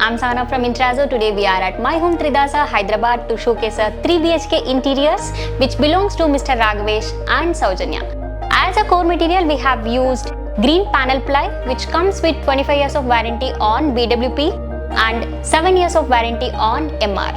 I'm Sana from Tridasa. Today we are at my home Tridasa, Hyderabad to showcase a 3 BHK interiors which belongs to Mr. Raghavesh and Saujanya. As a core material we have used green panel ply which comes with 25 years of warranty on BWP and 7 years of warranty on MR.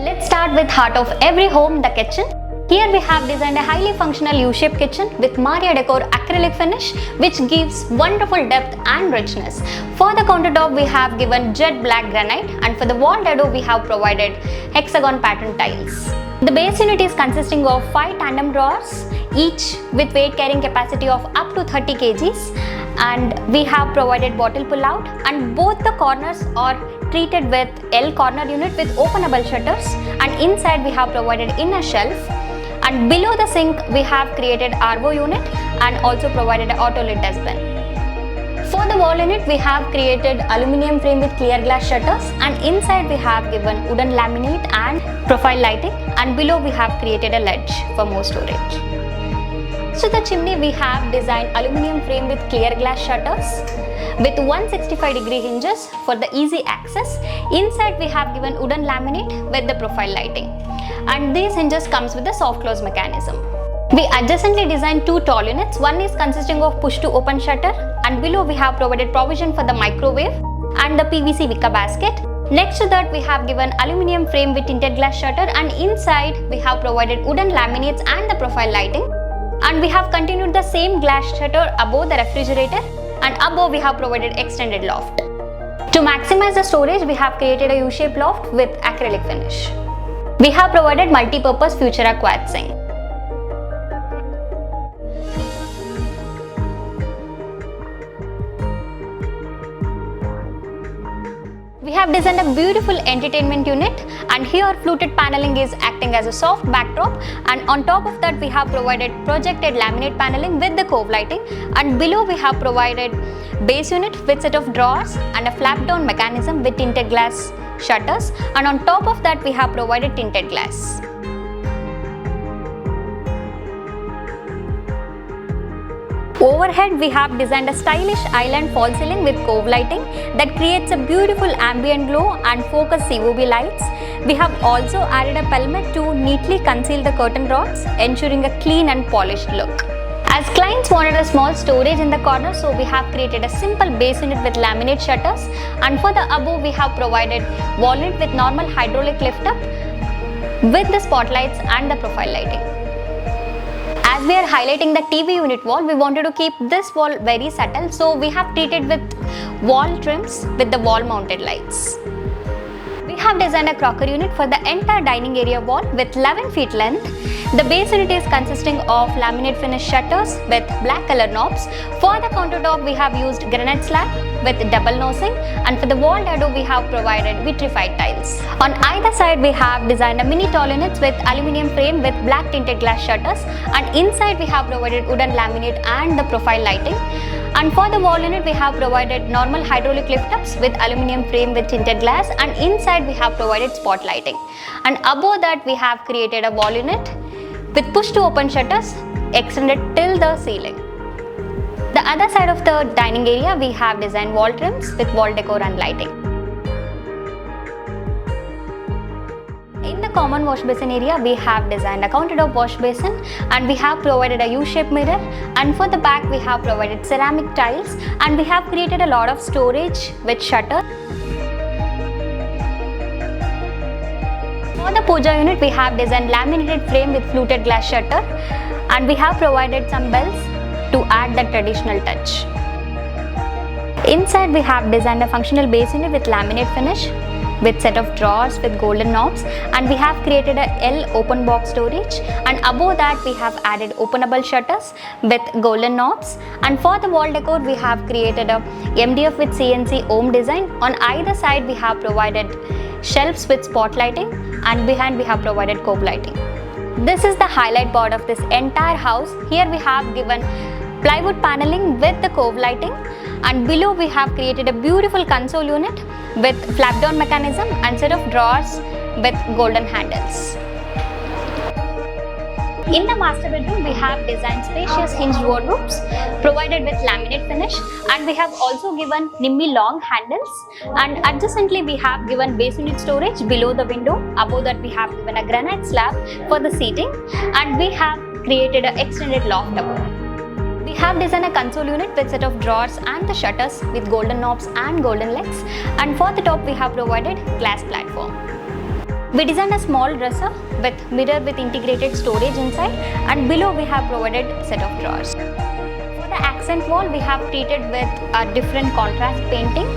Let's start with heart of every home, the kitchen. Here we have designed a highly functional U-shaped kitchen with Decor acrylic finish which gives wonderful depth and richness. For the countertop we have given jet black granite and for the wall dado we have provided hexagon pattern tiles. The base unit is consisting of 5 tandem drawers, each with weight carrying capacity of up to 30 kgs, and we have provided bottle pull out, and both the corners are treated with L corner unit with openable shutters, and inside we have provided inner shelf, and below the sink we have created RO unit and also provided an auto lid dustbin. For the wall unit we have created aluminium frame with clear glass shutters, and inside we have given wooden laminate and profile lighting, and below we have created a ledge for more storage. So the chimney we have designed aluminium frame with clear glass shutters with 165-degree hinges for the easy access. Inside we have given wooden laminate with the profile lighting, and these hinges comes with a soft close mechanism. We adjacently designed 2 tall units. One is consisting of push to open shutter, and below we have provided provision for the microwave and the PVC wicker basket. Next to that we have given aluminium frame with tinted glass shutter, and inside we have provided wooden laminates and the profile lighting. And we have continued the same glass shutter above the refrigerator, and above we have provided extended loft. To maximize the storage, we have created a U-shaped loft with acrylic finish. We have provided multi-purpose Futura quad sink. We have designed a beautiful entertainment unit, and here fluted paneling is acting as a soft backdrop, and on top of that we have provided projected laminate paneling with the cove lighting, and below we have provided base unit with set of drawers and a flap down mechanism with tinted glass shutters, and on top of that we have provided tinted glass. Overhead we have designed a stylish island fall ceiling with cove lighting that creates a beautiful ambient glow and focus COB lights. We have also added a pelmet to neatly conceal the curtain rods, ensuring a clean and polished look. As clients wanted a small storage in the corner, so we have created a simple base unit with laminate shutters, and for the above we have provided wall unit with normal hydraulic lift up with the spotlights and the profile lighting. As we are highlighting the TV unit wall, we wanted to keep this wall very subtle, so we have treated with wall trims with the wall mounted lights. We have designed a crockery unit for the entire dining area wall with 11 feet length. The base unit is consisting of laminate finish shutters with black color knobs. For the countertop we have used granite slab with double nosing, and for the wall dado we have provided vitrified tiles. On either side we have designed a mini tall units with aluminium frame with black tinted glass shutters, and inside we have provided wooden laminate and the profile lighting. And for the wall unit we have provided normal hydraulic lift ups with aluminium frame with tinted glass, and inside we have provided spot lighting. And above that we have created a wall unit with push to open shutters extended till the ceiling. The other side of the dining area we have designed wall trims with wall decor and lighting. In the common wash basin area we have designed a countertop wash basin, and we have provided a U-shaped mirror, and for the back we have provided ceramic tiles, and we have created a lot of storage with shutter. For the puja unit we have designed laminated frame with fluted glass shutter, and we have provided some bells to add the traditional touch. Inside we have designed a functional base unit with laminate finish with set of drawers with golden knobs, and we have created a L open box storage, and above that we have added openable shutters with golden knobs. And for the wall decor we have created a MDF with CNC ohm design. On either side we have provided shelves with spot lighting, and behind we have provided cove lighting. This is the highlight part of this entire house. Here we have given plywood paneling with the cove lighting, and below we have created a beautiful console unit with flap down mechanism and set of drawers with golden handles. In the master bedroom, we have designed spacious hinged wardrobes provided with laminate finish, and we have also given nimby long handles, and adjacently we have given basin unit storage below the window. Above that we have given a granite slab for the seating, and we have created an extended loft above. We have designed a console unit with set of drawers and the shutters with golden knobs and golden legs, and for the top we have provided glass platform. We designed a small dresser with mirror with integrated storage inside, and below we have provided set of drawers. For the accent wall, we have treated with a different contrast painting,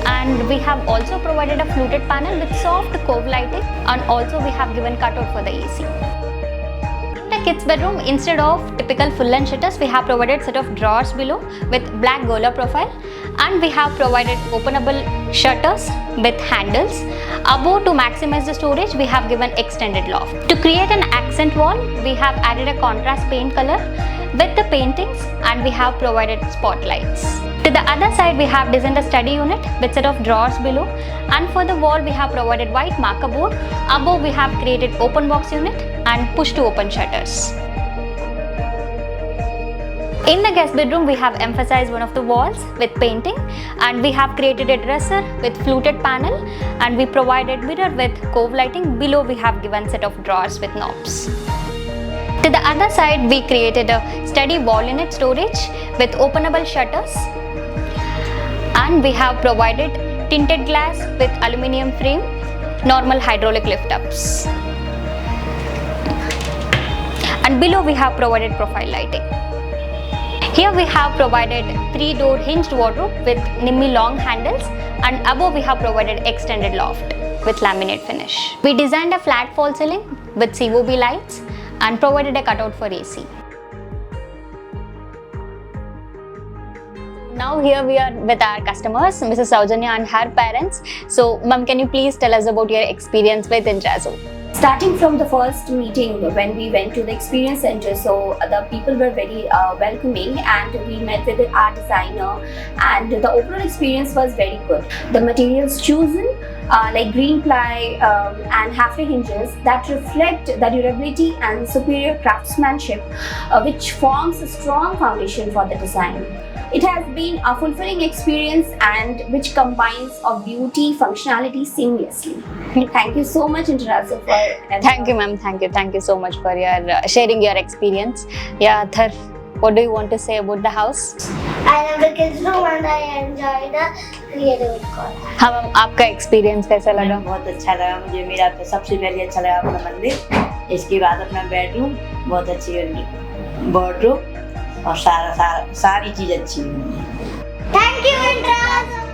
and we have also provided a fluted panel with soft cove lighting, and also we have given cutout for the AC. In the kids bedroom, instead of typical full length shutters, we have provided set of drawers below with black gola profile, and we have provided openable shutters with handles. Above, to maximize the storage, we have given extended loft. To create an accent wall, we have added a contrast paint color with the paintings, and we have provided spotlights. To the other side, we have designed a study unit with set of drawers below, and for the wall we have provided white marker board. Above we have created open box unit and push to open shutters. In the guest bedroom, we have emphasized one of the walls with painting, and we have created a dresser with fluted panel, and we provided mirror with cove lighting. Below we have given set of drawers with knobs. To the other side, we created a study wall unit storage with openable shutters, and we have provided tinted glass with aluminium frame, normal hydraulic lift ups. And below we have provided profile lighting. Here we have provided 3-door hinged wardrobe with nimby long handles, and above we have provided extended loft with laminate finish. We designed a flat fall ceiling with COB lights and provided a cutout for AC. Now here we are with our customers, Mrs. Saujanya and her parents. So ma'am, can you please tell us about your experience with Intrazo? Starting from the first meeting when we went to the experience center, so the people were very welcoming, and we met with our designer, and the overall experience was very good. The materials chosen like green ply and Hafele hinges that reflect the durability and superior craftsmanship, which forms a strong foundation for the design. It has been a fulfilling experience, and which combines of beauty, functionality seamlessly. Thank you so much, Tridasa, for Thank you ma'am, thank you so much for your sharing your experience. Yeah, Thar, what do you want to say about the house? I love the kids room and I enjoy the creative decor. हाँ ma'am, आपका experience कैसा लगा? बहुत अच्छा लगा मुझे। मेरा तो सबसे पहले अच्छा लगा अपना मंदिर, इसके बाद अपना बेडरूम बहुत अच्छी बनी, वार्डरोब और सारी चीज़ अच्छी बनी। Thank you, Indra.